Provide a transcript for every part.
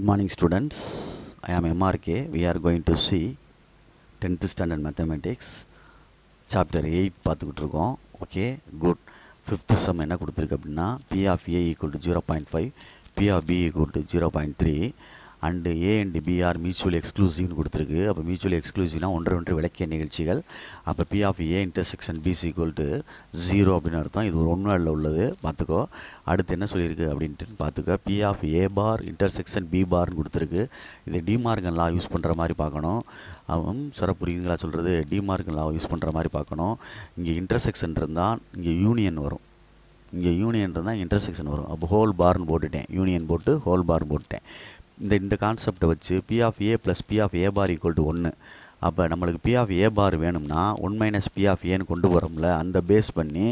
Good morning students. I am MRK. We are going to see 10th standard mathematics chapter 8 பார்த்துக்கிட்டு இருக்கோம். Okay good. 5th sum என்ன கொடுத்துருக்கு அப்படின்னா P of A equal to 0.5, P of B equal to 0.3 and A and B are mutually exclusive கொடுத்துருக்கு. அப்போ mutually exclusiveனா ஒன்று விளக்கிய நிகழ்ச்சிகள். அப்போ P of A intersection B is equal to 0 அப்படின்னு அர்த்தம். இது ஒரு ஒன்றில் உள்ளது பார்த்துக்கோ. அடுத்து என்ன சொல்லியிருக்கு அப்படின்ட்டு பார்த்துக்க. P of A bar intersection B பார்னு கொடுத்துருக்கு. இது டிமார்கன் லா யூஸ் பண்ணுற மாதிரி பார்க்கணும். அவன் புரியுதுங்களா சொல்கிறது? டிமார்கன் லா யூஸ் பண்ணுற மாதிரி பார்க்கணும். இங்கே இன்டர்செக்ஷன் இருந்தால் இங்கே யூனியன் வரும். இங்கே யூனியன் இருந்தால் இன்டர்செக்ஷன் வரும். அப்போ ஹோல் பார்னு போட்டுட்டேன். யூனியன் போட்டு ஹோல் பார்னு போட்டுட்டேன். இந்த கான்செப்டை வச்சு P of A plus P of A bar equal to 1. அப்போ நம்மளுக்கு P of A bar வேணும்னா 1 மைனஸ் P of Aன்னு கொண்டு வரோம்ல, அந்த பேஸ் பண்ணி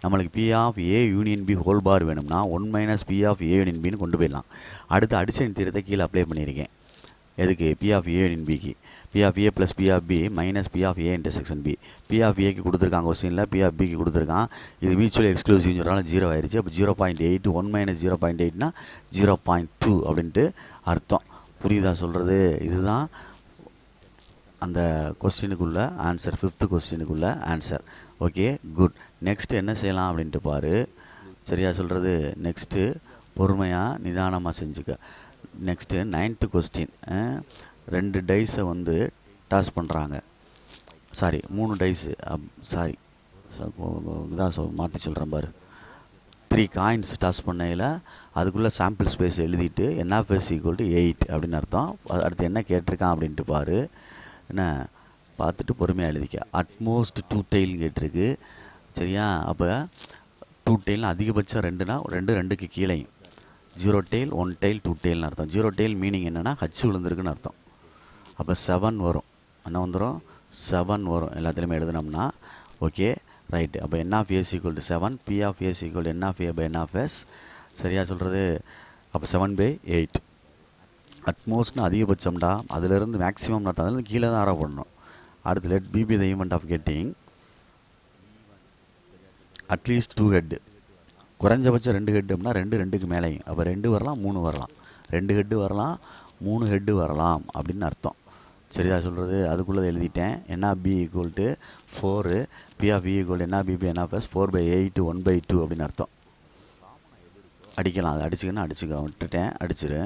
நம்மளுக்கு P of A union B whole bar வேணும்னா 1 minus P of A union Bன்னு கொண்டு போயிடலாம். அடுத்து அடிஷன் தீரத்தை கீழே அப்ளை பண்ணியிருக்கேன். எதுக்கு? P of A யூனியன் Bக்கு. P of A plus P of B minus P of A intersection B. P of Aக்கு கொடுத்துருக்காங்க கொஸ்டினில், P of Bக்கு கொடுத்துருக்கான். இது மியூச்சுவலி எக்ஸ்க்ளூசிவ்னு சொல்கிறாலும் 0 ஆயிடுச்சு. அப்போ 0.8 1 மைனஸ் 0.8னா 0.2 அப்படின்ட்டு அர்த்தம். புரியுதா சொல்கிறது? இதுதான் அந்த கொஸ்டினுக்குள்ள ஆன்சர், 5th கொஸ்டினுக்குள்ள ஆன்சர். Okay good. நெக்ஸ்ட் என்ன செய்யலாம் அப்படின்ட்டு பாரு. சரியா சொல்கிறது? நெக்ஸ்ட்டு பொறுமையாக நிதானமாக செஞ்சுக்க. Next 9th question. 2 டைஸை வந்து டாஸ் பண்ணுறாங்க. Sorry 3 dyes. சாரி இதான் மாற்றி சொல்கிறேன் பாரு. 3 காயின்ஸ் டாஸ் பண்ணையில் அதுக்குள்ளே சாம்பிள் ஸ்பேஸ் எழுதிட்டு NF ஈக்குவல் டு 8 அப்படின்னு அர்த்தம். அடுத்து என்ன கேட்டிருக்கான் அப்படின்ட்டு பாரு. என்ன பார்த்துட்டு பொறுமையாக எழுதிக்க. அட்மோஸ்ட் 2 டெயில் கேட்டிருக்கு. சரியா? அப்போ 2 டெயில்னு அதிகபட்சம் 2னா 2க்கு கீழேயும் 0 டெயில் 1 டெயில் 2 டெயில்னு அர்த்தம். 0 டெயில் மீனிங் என்னென்னா ஹச் விழுந்திருக்குன்னு அர்த்தம். அப்போ 7 வரும். என்ன வந்துடும்? 7 வரும். எல்லாத்துலேயுமே எழுதினோம்னா ஓகே ரைட்டு. அப்போ NF equal to 7, P of A equal to NF by NF. சரியா சொல்கிறது? அப்போ 7/8. அட்மோஸ்ட்னு அதிகபட்சம்டா, அதிலிருந்து மேக்ஸிமம் அர்த்தம். அதில் கீழே தான் ஆரோ பண்ணணும். அடுத்து let be the event of getting at least 2 head. குறைஞ்சபட்சம் 2 ஹெட்டு அப்படின்னா 2க்கு மேலேயும். அப்போ 2 வரலாம் 3 வரலாம். 2 ஹெட்டு வரலாம் 3 ஹெட்டு வரலாம் அப்படின்னு அர்த்தம். சரியா சொல்கிறது? அதுக்குள்ளே எழுதிட்டேன். NB equal to 4, P of E equal to NB by NF 4/8 1/2 அப்படின்னு அர்த்தம். அடிக்கலாம். அது அடிச்சுக்கன்னா அடிச்சுக்க, விட்டுட்டேன், அடிச்சிரு.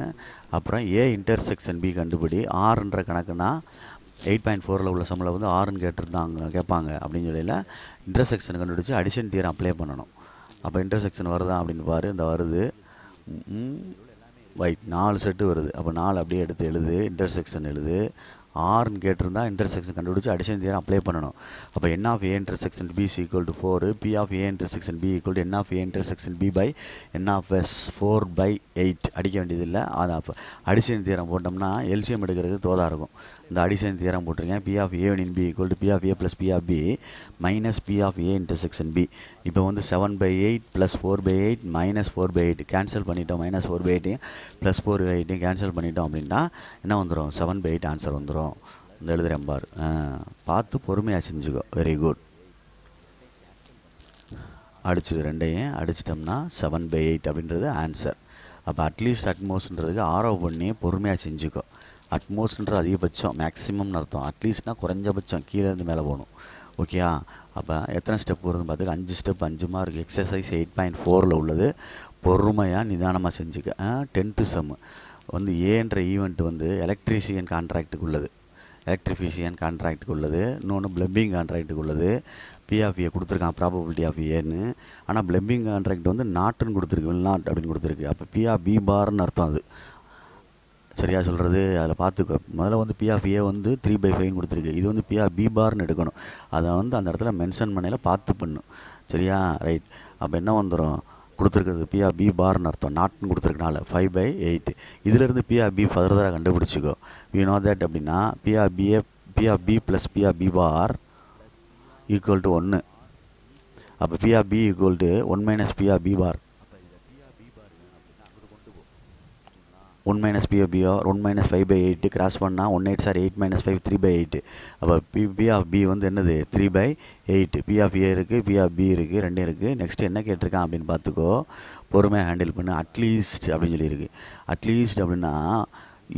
அப்புறம் A இன்டர்செக்ஷன் B கண்டுபிடி. ஆறுன்ற கணக்குனா 8.4ல் உள்ள சம்மில் வந்து ஆறுன்னு கேட்பாங்க அப்படின்னு சொல்லியில் இன்டர்செக்ஷன் கண்டுபிடிச்சி அடிஷன் தியரம் அப்ளை பண்ணணும். அப்போ இன்டர்செக்ஷன் வருதா அப்படின்னு பாரு. இந்த வருது. ரைட் 4 செட்டு வருது. அப்போ 4 அப்படியே எடுத்து எழுது. இன்டர்செக்ஷன் எழுது. ஆறுன்னு கேட்டிருந்தா இன்டர்செக்ஷன் கண்டுபிடிச்சி அடிஷன் தியரம் அப்ளை பண்ணணும். அப்போ NF A intersection B equal to 4, P of A intersection B equal to NF A intersection B by NF 4/8 அடிக்க வேண்டியதில்லை. அது அப்போ அடிஷன் தியரம் போட்டோம்னா எல்சிஎம் எடுக்கிறது தோதாக இருக்கும். இந்த அடிஷன் தியரம் போட்டிருக்கேன். P of A union B equal to P of A plus P of B minus P of A intersection B. இப்போ வந்து 7/8 ப்ளஸ் 4/8 மைனஸ் 4/8 கேன்சல் பண்ணிட்டோம். மைனஸ் 4/8 ப்ளஸ் 4/8 கேன்சல் பண்ணிட்டோம் அப்படின்னா என்ன வந்துடும்? 7/8 ஆன்சர் வந்துடும். இந்த எழுதுகிறேன் பார். பார்த்து பொறுமையாக செஞ்சுக்கோ. Very good. அடிச்சுது. 2ஐயும் அடிச்சிட்டோம்னா 7/8 அப்படின்றது ஆன்சர். அப்போ அட்லீஸ்ட் அட்மோஸ்ட்ன்றதுக்கு ஆரோ பண்ணி பொறுமையாக செஞ்சுக்கோ. அட்மோஸ்ட்ன்றது அதிகபட்சம், மேக்ஸிமம்னு அர்த்தம். அட்லீஸ்ட்னால் குறைஞ்சபட்சம் கீழேருந்து மேலே போகணும். ஓகேயா? அப்போ எத்தனை ஸ்டெப் வருதுன்னு பார்த்துக்க. 5 ஸ்டெப் 5 மார்க். எக்ஸசைஸ் 8.4ல் உள்ளது. பொறுமையாக நிதானமாக செஞ்சுக்க. 10th சம் வந்து ஏன்ற ஈவெண்ட் வந்து எலக்ட்ரிஷியன் கான்ட்ராக்டுக்கு உள்ளது. எலக்ட்ரிஃபிஷியன் கான்ட்ராக்டுக்கு உள்ளது. இன்னொன்று பிளம்பிங் கான்ட்ராக்டுக்கு உள்ளது. P of A கொடுத்துருக்கான் ப்ராபபிலிட்டி ஆஃப் ஏன்னு. ஆனால் பிளம்பிங் கான்ட்ராக்ட் வந்து நாட்டுன்னு கொடுத்துருக்கு, வில் நாட் அப்படின்னு கொடுத்துருக்கு. அப்போ P of B பார்னு அர்த்தம். அது சரியா சொல்கிறது? அதில் பார்த்துக்கோ. முதல்ல வந்து P of A வந்து 3/5 கொடுத்துருக்கு. இது வந்து P of B பார்னு எடுக்கணும். அதை வந்து அந்த இடத்துல மென்ஷன் பண்ணையில் பார்த்து பண்ணும். சரியா? ரைட். அப்போ என்ன வந்துடும்? கொடுத்துருக்குறது P of B பார்னு அர்த்தம். நாட்னு கொடுத்துருக்கனால 5/8. இதிலிருந்து P of B ஃபர்தராக கண்டுபிடிச்சிக்கோ. வி நோ தட் அப்படின்னா P of B plus P of B bar equal to 1. அப்போ P of B equal to 1 minus P of B bar 1 minus P of B or 1 minus 5/8 cross பண்ணால் 1 8 sir 8 minus 5 3/8. அப்போ P of B வந்து என்னது? 3/8. P of A இருக்குது, P of B இருக்குது, 2 இருக்குது. Next என்ன கேட்டிருக்கான் அப்படின்னு பார்த்துக்கோ. பொறுமையாக ஹேண்டில் பண்ணு. அட்லீஸ்ட் அப்படின்னு சொல்லியிருக்கு. அட்லீஸ்ட் அப்படின்னா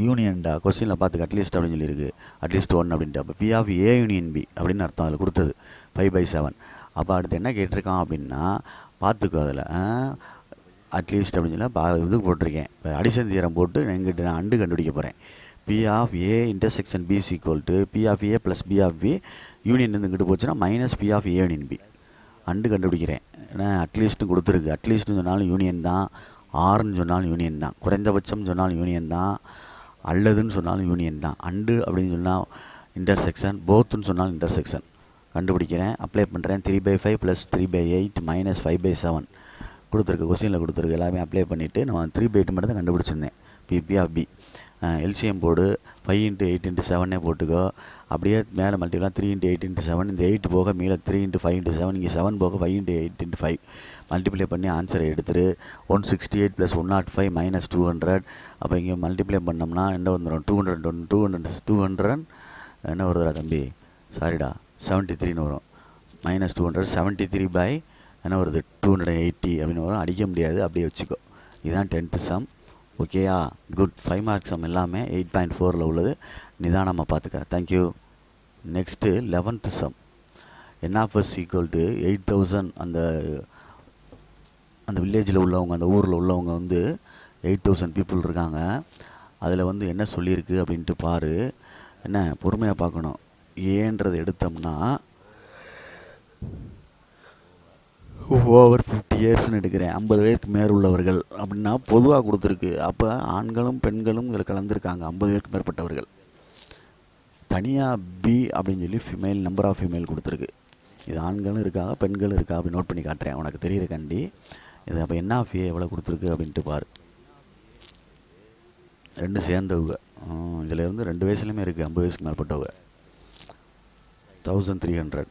யூனியன்டா கொஸ்டினில் பார்த்துக்க அட்லீஸ்ட் அப்படின்னு சொல்லியிருக்கு, அட்லீஸ்ட் 1 அப்படின்ட்டு. அப்போ P of A union B அப்படின்னு அர்த்தம் அதில் கொடுத்தது 5/7. அப்போ அடுத்து என்ன கேட்டிருக்கான் அப்படின்னா பார்த்துக்கோ அதில் அட்லீஸ்ட் அப்படின்னு சொல்லி இது போட்டிருக்கேன். இப்போ அடிஷன் தியரம் போட்டு எங்கிட்ட நான் அண்டு கண்டுபிடிக்க போகிறேன். P of A intersection B equal to P of A plus P of B union இங்கிட்டு போச்சுன்னா minus P of A union B and கண்டுபிடிக்கிறேன். ஏன்னா அட்லீஸ்ட்னு கொடுத்துருக்கு. அட்லீஸ்ட்னு சொன்னாலும் யூனியன் தான், ஆறுன்னு சொன்னாலும் யூனியன் தான், குறைந்தபட்சம் சொன்னாலும் யூனியன் தான், அல்லதுன்னு சொன்னாலும் யூனியன் தான். அண்டு அப்படின்னு சொன்னால் இன்டர்செக்ஷன், போத்துன்னு சொன்னாலும் இன்டர்செக்ஷன். கண்டுபிடிக்கிறேன், அப்ளை பண்ணுறேன். 3/5 ப்ளஸ் 3/8 மைனஸ் 5/7 கொடுத்துருக்கு. கொஸ்டினில் கொடுத்துருக்கு. எல்லாமே அப்ளை பண்ணிவிட்டு நான் 3/8 மட்டும் தான் கண்டுபிடிச்சிருந்தேன். பி ஆஃப் பி எல்சிஎம் போடு. 5 × 8 × 7 போட்டுக்கோ. அப்படியே மேலே மல்டிப்ளாக 3 × 8 × 7. இந்த 8 போக மீள 3 × 5 × 7. இங்கே 7 போக 5 × 8 × 5 மல்டிப்ளை பண்ணி ஆன்சரை எடுத்துரு. 168 + 105 மைனஸ் 200. அப்போ இங்கே மல்டிப்ளை பண்ணோம்னா என்ன வந்துடும்? 200 என்ன வருதுடா தம்பி? சாரிடா 73ன்னு வரும். மைனஸ் 200 73 என்ன வருது? 280 அப்படின்னு வரும். அடிக்க முடியாது, அப்படியே வச்சுக்கோ. இதுதான் 10th சம். ஓகேயா? குட். 5 மார்க் சம் எல்லாமே 8.4ல் உள்ளது. நிதானமாக பார்த்துக்க. Thank you. Next 11th sum. NFS equal to 8000. அந்த வில்லேஜில் உள்ளவங்க, அந்த ஊரில் உள்ளவங்க வந்து 8000 பீப்புள் இருக்காங்க. அதில் வந்து என்ன சொல்லியிருக்கு அப்படின்ட்டு பாரு. என்ன பொறுமையாக பார்க்கணும். ஏன்றதை எடுத்தோம்னா ஓவர் 50 இயர்ஸ்னு எடுக்கிறேன். 50 வயதுக்கு மேல் உள்ளவர்கள் அப்படின்னா பொதுவாக கொடுத்துருக்கு. அப்போ ஆண்களும் பெண்களும் இதில் கலந்துருக்காங்க. 50 பேருக்கு மேற்பட்டவர்கள். தனியாக பி அப்படின்னு சொல்லி ஃபீமேல், நம்பர் ஆஃப் ஃபீமேல் கொடுத்துருக்கு. இது ஆண்களும் இருக்காங்க, பெண்களும் இருக்கா அப்படி நோட் பண்ணி காட்டுறேன் உனக்கு தெரியுறக்காண்டி. இது அப்போ என்ன ஆஃப் ஏ எவ்வளோ கொடுத்துருக்கு அப்படின்ட்டு பாரு. 2 சேர்ந்தவங்க. இதில் இருந்து 2 வயசுலையுமே இருக்குது. 50 வயசுக்கு மேற்பட்டவங்க 1300.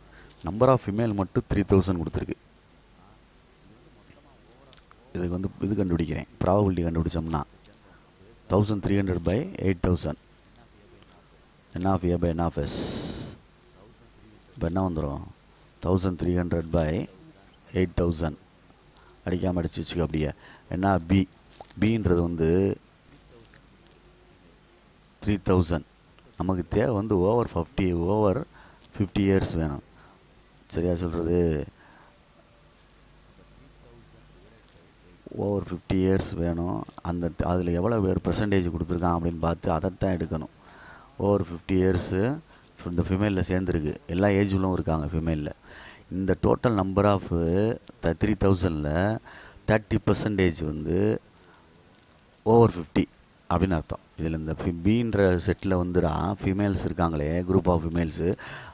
நம்பர் ஆஃப் ஃபீமேல் மட்டும் 3000 கொடுத்துருக்கு. இதுக்கு வந்து இது கண்டுபிடிக்கிறேன். ப்ராபபிலிட்டி கண்டுபிடிச்சோம்னா 1300/8000 n of A by n of S. இப்போ என்ன வந்துடும்? 1300/8000 அடிக்காமல் அடிச்சு வச்சுக்க. அப்படியே என்ன பி, பின்றது வந்து 3000. நமக்கு தேவை வந்து ஓவர் 50 இயர்ஸ் வேணும். சரியா சொல்கிறது? ஓவர் 50 இயர்ஸ் வேணும். அதில் எவ்வளோ பேர் பெர்சன்டேஜ் கொடுத்துருக்கான் அப்படின்னு பார்த்து அதைத்தான் எடுக்கணும். ஓவர் 50 இயர்ஸு இந்த ஃபீமேலில் சேர்ந்துருக்கு. எல்லா ஏஜ்லும் இருக்காங்க ஃபீமேலில். இந்த டோட்டல் நம்பர் ஆஃப் 3000ல் 30% வந்து ஓவர் 50 அப்படின்னு அர்த்தம். இதில் இந்த பின்ற செட்டில் வந்துடா ஃபீமேல்ஸ் இருக்காங்களே, குரூப் ஆஃப் ஃபீமேல்ஸு,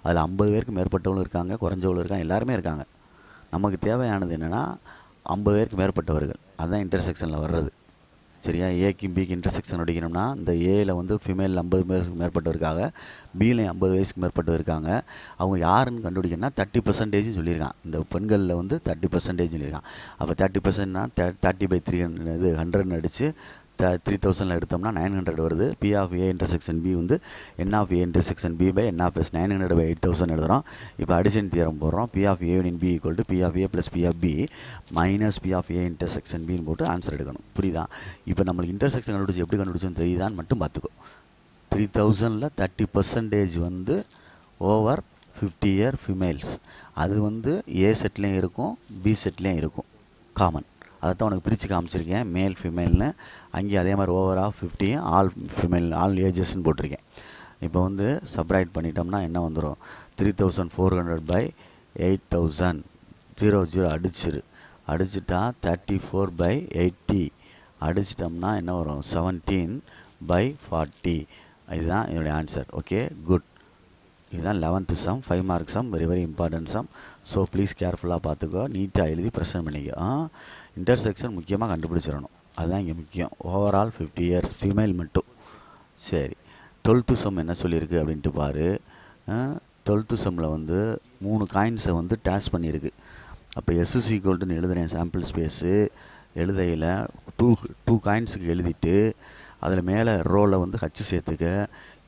அதில் 50 பேருக்கு மேற்பட்டவங்களும் இருக்காங்க, குறைஞ்சவங்களும் இருக்காங்க, எல்லாருமே இருக்காங்க. நமக்கு தேவையானது என்னென்னா 50 பேருக்கு மேற்பட்டவர்கள். அதுதான் இன்டர்செக்ஷனில் வர்றது. சரியா? ஏக்கு பிக்கு இன்டர்செக்ஷன் அடிக்கணும்னா இந்த ஏயில் வந்து ஃபீமேல் 50 பேருக்கு மேற்பட்டவருக்காக, பியில் 50 வயசுக்கு மேற்பட்டவர் இருக்காங்க. அவங்க யாருன்னு கண்டுபிடிக்கணும்னா 30% சொல்லியிருக்கான். இந்த பெண்களில் வந்து 30% சொல்லியிருக்கான். அப்போ 30%னா 30/300 இது 100 அடித்து 3000 எடுத்தோம்னா 900 வருது. P of A intersection B வந்து n of A intersection B by n of S 900/8000 எழுதுகிறோம். இப்போ அடிஷன் தியரம் போடுறோம். P of A union B equal to P of A plus P of B minus P of A intersection பின்னு போட்டு answer எடுக்கணும். புரியுதா? இப்போ நம்மளுக்கு intersection கண்டுபிடிச்சி எப்படி கண்டுபிடிச்சோன்னு தெரியுதான்னு மட்டும் பார்த்துக்கோ. 3000ல் 30% வந்து ஓவர் 50 இயர் ஃபீமேல்ஸ். அது வந்து ஏ செட்லேயும் இருக்கும், பி செட்லேயும் இருக்கும், காமன். அதைத்தான் உனக்கு பிரித்து காமிச்சிருக்கேன், மேல் ஃபீமேல்னு. அங்கே அதே மாதிரி over of 50 all female, all ஏஜஸ்ன்னு போட்டிருக்கேன். இப்போ வந்து சப்ராக்ட் பண்ணிட்டோம்னா என்ன வந்துடும்? 3400/8000 0 அடிச்சிரு. அடிச்சுட்டா 34/80 அடிச்சிட்டோம்னா என்ன வரும்? 17/40. இதுதான் என்னுடைய ஆன்சர். Okay, good. இதுதான் 11th சம். 5 mark sum, very very important sum. So please கேர்ஃபுல்லாக பார்த்துக்கோ, நீட்டாக எழுதி ப்ரெசென்ட் பண்ணிக்கோ. இன்டர்செக்ஷன் முக்கியமாக கண்டுபிடிச்சிடணும், அதுதான் இங்கே முக்கியம். ஓவரால் 50 இயர்ஸ் ஃபீமேல் மட்டும். சரி, 12th சம் என்ன சொல்லியிருக்கு அப்படின்ட்டு பாரு. 12th சம்மில் வந்து 3 காயின்ஸை வந்து டேஸ் பண்ணியிருக்கு. அப்போ எஸ்எஸ் ஈக்குவல்ட்டுன்னு எழுதுகிறேன். சாம்பிள் ஸ்பேஸு எழுதையில் 2 காயின்ஸுக்கு எழுதிட்டு அதில் மேலே ரோவில் வந்து ஹச் சேர்த்துக்க,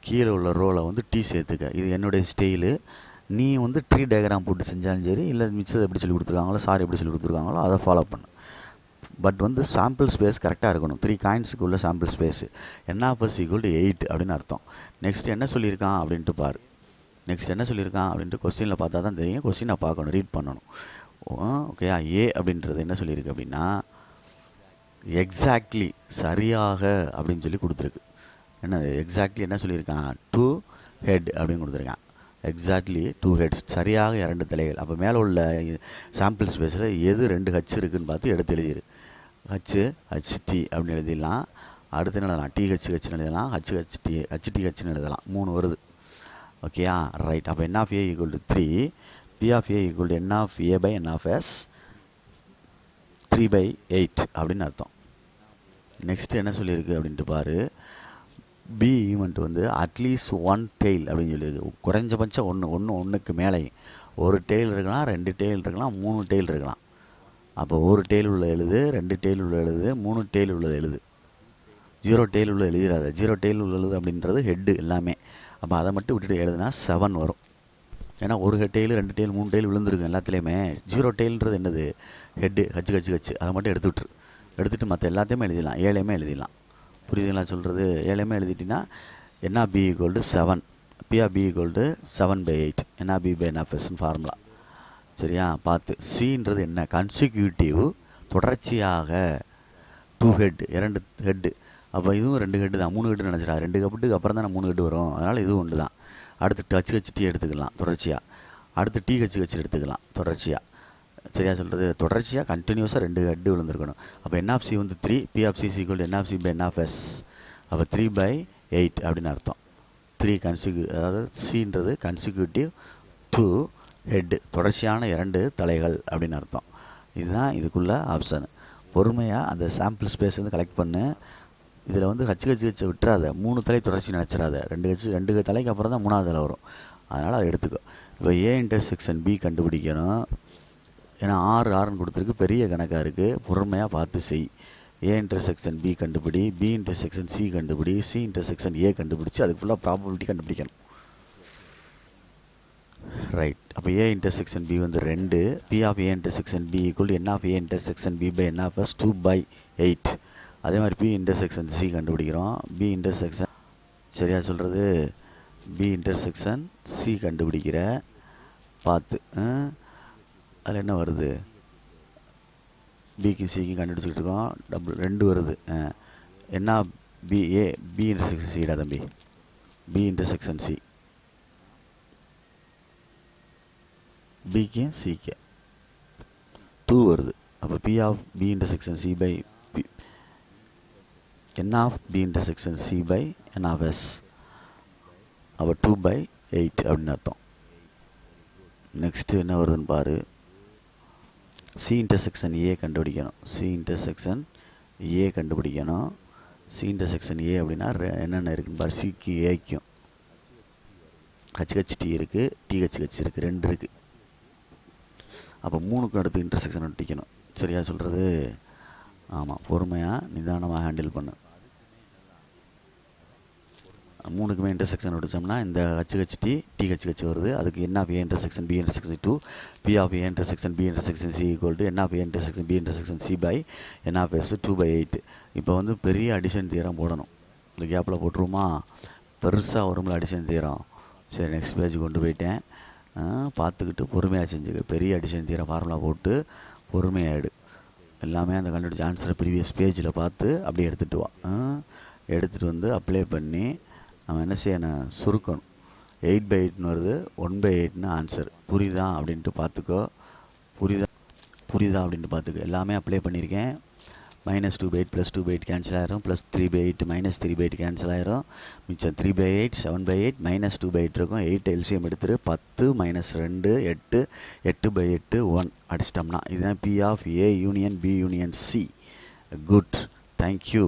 கீழே உள்ள ரோவில் வந்து டி சேர்த்துக்க. இது என்னுடைய ஸ்டைலு. நீ வந்து ட்ரீ டயக்ராம் போட்டு செஞ்சாலும் சரி, இல்லை மிச்சம் எப்படி சொல்லி கொடுத்துருக்காங்களோ, சார் எப்படி சொல்லி கொடுத்துருக்காங்களோ அதை ஃபாலோ பண்ணு. பட் வந்து சாம்பிள் ஸ்பேஸ் கரெக்டாக இருக்கணும். 3 காயின்ஸுக்கு உள்ள sample space. n of s equal to 8 அப்படின்னு அர்த்தம். நெக்ஸ்ட் என்ன சொல்லியிருக்கான் அப்படின்ட்டு பாரு. நெக்ஸ்ட் என்ன சொல்லியிருக்கான் அப்படின்ட்டு கொஸ்டினில் பார்த்தா தான் தெரியும். கொஸ்டினை பார்க்கணும், ரீட் பண்ணணும். ஓகே, ஏ அப்படின்றது என்ன சொல்லியிருக்கு அப்படின்னா எக்ஸாக்ட்லி சரியாக அப்படின்னு சொல்லி கொடுத்துருக்கு. என்ன எக்ஸாக்ட்லி என்ன சொல்லியிருக்கான், 2 ஹெட் அப்படின்னு கொடுத்துருக்கான். எக்ஸாக்ட்லி 2 ஹெட்ஸ், சரியாக 2 தலைகள். அப்போ மேலே உள்ள சாம்பிள் ஸ்பேஸில் எது 2 ஹச் இருக்குதுன்னு பார்த்து எடுத்து எழுதிடு. ஹச்டி அப்படின்னு எழுதிடலாம். அடுத்து என்ன எழுதலாம், டிஹெச்ஹெச்னு எழுதலாம், ஹச்டிஹெச்னு எழுதலாம். 3 வருது. ஓகேயா, ரைட். அப்போ n of A equal to 3, P of A equal to n of A by n of S 3/8 அப்படின்னு அர்த்தம். நெக்ஸ்ட் என்ன சொல்லியிருக்கு அப்படின்ட்டு பாரு. பி ஈவெண்ட் வந்து அட்லீஸ்ட் 1 டெய்ல் அப்படின்னு சொல்லியிருக்கு. குறைஞ்சபட்சம் ஒன்றுக்கு மேலே ஒரு டெய்ல் இருக்கலாம், 2 டெய்ல் இருக்கலாம், 3 டெய்ல் இருக்கலாம். அப்போ 1 டெய்ல் உள்ள எழுது, 2 டெய்ல் உள்ள எழுது, 3 டெய்ல் உள்ளது எழுது. 0 டெய்ல் உள்ள எழுதிடாத. 0 டெய்ல் உள்ள எழுது அப்படின்றது ஹெட்டு எல்லாமே. அப்போ அதை மட்டும் விட்டுட்டு எழுதுனா 7 வரும். ஏன்னா ஒரு டெய்ல், 2 டெய்ல், 3 டெய்ல் விழுந்துருக்கு எல்லாத்துலேயுமே. 0 டெய்ல்ன்றது என்னது, ஹெட்டு, ஹச்சு. அதை மட்டும் எடுத்து விட்டுரு. எடுத்துகிட்டு மற்ற எல்லாத்தையுமே எழுதிடலாம், 7 எழுதிடலாம். புரியுதுங்களா சொல்கிறது? 7 எழுதிட்டிங்கன்னா n of B equal to 7, P of B equal to 7/8, n of B by n of எஸ்ன்னு ஃபார்முலா. சரியா, பார்த்து. சின்றது என்ன, கன்சிக்யூட்டிவ், தொடர்ச்சியாக. 2 ஹெட், 2 ஹெட்டு. அப்போ இதுவும் 2 ஹெட்டு தான், 3 ஹெட்டு நினச்சிடா. 2 ஹெட்டுக்கு அப்புறம் தான் 3 ஹெட்டு வரும். அதனால் இதுவும் ஒன்று தான். அடுத்து ஹச்ஹெச்டி எடுத்துக்கலாம் தொடர்ச்சியாக. அடுத்து டிஹெச்ஹெச் எடுத்துக்கலாம் தொடர்ச்சியாக. சரியா சொல்கிறது? தொடர்ச்சியாக கண்டினியூஸாக 2 ஹெட்டு விழுந்துருக்கணும். அப்போ n ஆஃப் சி வந்து 3, P of C equal n of C by n of S. அப்போ 3/8 அப்படின்னு அர்த்தம். 3 அதாவது சின்றது கன்சிக்யூட்டிவ் 2 ஹெட்டு, தொடர்ச்சியான 2 தலைகள் அப்படின்னு அர்த்தம். இதுதான் இதுக்குள்ள ஆப்ஷன். பொறுமையாக அந்த சாம்பிள் ஸ்பேஸ் வந்து கலெக்ட் பண்ணு. இதில் வந்து ஹச்ஹெச்ஹெச்சை விட்டுறாத. 3 தலை தொடர்ச்சி நினச்சிடாத. 2 தலைக்கு அப்புறம் தான் 3ஆவது தலை வரும். அதனால் அதை எடுத்துக்கோ. இப்போ ஏ இன்டர்செக்ஷன் பி கண்டுபிடிக்கணும். ஏன்னா ஆறுன்னு கொடுத்துருக்கு, பெரிய கணக்காக இருக்குது. பொறுமையாக பார்த்து செய். ஏ இன்டர்செக்ஷன் பி கண்டுபிடி, பி இன்டர்செக்ஷன் சி கண்டுபிடி, சி இன்டர்செக்ஷன் ஏ கண்டுபிடிச்சி அதுக்கு ஃபுல்லாக ப்ராபபிலிட்டி கண்டுபிடிக்கணும். ரைட். அப்போ ஏ இன்டர்செக்ஷன் பி வந்து 2, P of A intersection B equal n of A intersection B by n of S 2/8. அதே மாதிரி பி இன்டர்செக்ஷன் சி கண்டுபிடிக்கிறோம். பி இன்டர்செக்ஷன், சரியா சொல்கிறது, பி இன்டர்செக்ஷன் சி கண்டுபிடிக்கிற பார்த்து. அதில் என்ன வருது, பிக்கு சிக்கு கண்டுபிடிச்சிக்கிட்டு இருக்கோம். 2 வருது. என்ன பி ஏ, பி இன்டர்செக்ஷன் சிடா தம்பி, பி இன்டர்செக்ஷன் சி. பிக்கு சிக்கு 2 வருது. அப்போ P of B intersection C by n of B intersection C by n of S. அப்போ 2/8 அப்படின்னு அர்த்தம். நெக்ஸ்ட்டு என்ன வருதுன்னு பாரு. சி இன்டர்செக்ஷன் ஏ கண்டுபிடிக்கணும். சி இன்டர்செக்ஷன் ஏ கண்டுபிடிக்கணும். சி இன்டர்செக்ஷன் ஏ அப்படின்னா என்னென்ன இருக்குன்னு பாரு. சிக்கு ஏக்கும் ஹச்ஹெச்டி இருக்குது, டிஹெச்ஹெச் இருக்குது, 2 இருக்குது. அப்போ 3க்கும் அடுத்து இன்டர்செக்ஷன் ஒட்டிக்கணும். சரியா சொல்கிறது? ஆமாம், பொறுமையாக நிதானமாக ஹேண்டில் பண்ணு. 3க்குமே இன்டர்செக்ஷன் ஒடிச்சோம்னா இந்த ஹச்ஹெச்டி டிஹெச்ஹெச் வருது. அதுக்கு n of A intersection B intersection 2, P of A intersection B intersection C equal to n of A intersection B intersection C by n of S 2/8. இப்போ வந்து பெரிய அடிஷன் தியரம் போடணும். இந்த கேப்பில் போட்டுருவோமா? பெருசாக வரும்ல அடிஷன் தியரம். சரி, நெக்ஸ்ட் பேஜ் கொண்டு போயிட்டேன். பார்த்துக்கிட்டு பொறுமையாக செஞ்சுக்க. பெரிய அடிஷன் தியரம் ஃபார்முலா போட்டு பொறுமையாக எடு. எல்லாமே அந்த கண்டுபிடிச்ச ஆன்சரை ப்ரீவியஸ் பேஜில் பார்த்து அப்படியே எடுத்துகிட்டு வா. எடுத்துகிட்டு வந்து அப்ளை பண்ணி நம்ம என்ன செய்யணும், சுருக்கணும். 8/8ன்னு வருது, 1/8ன்னு ஆன்சர். புரியுதா அப்படின்ட்டு பார்த்துக்கோ. புரியுதா அப்படின்ட்டு பார்த்துக்கோ. எல்லாமே அப்ளை பண்ணியிருக்கேன். -2/8 + 2/8 கேன்சல் ஆயிரும். +3/8 -3/8 கேன்சல் ஆயிரும். மிச்சம் 3/8 7/8 -2/8 இருக்கும். 8 எல்சிஎம் எடுத்துரு. 10 -2 8 8/8 1 அடிச்சிட்டோம்னா இதுதான் P of A union B union C. Good, thank you.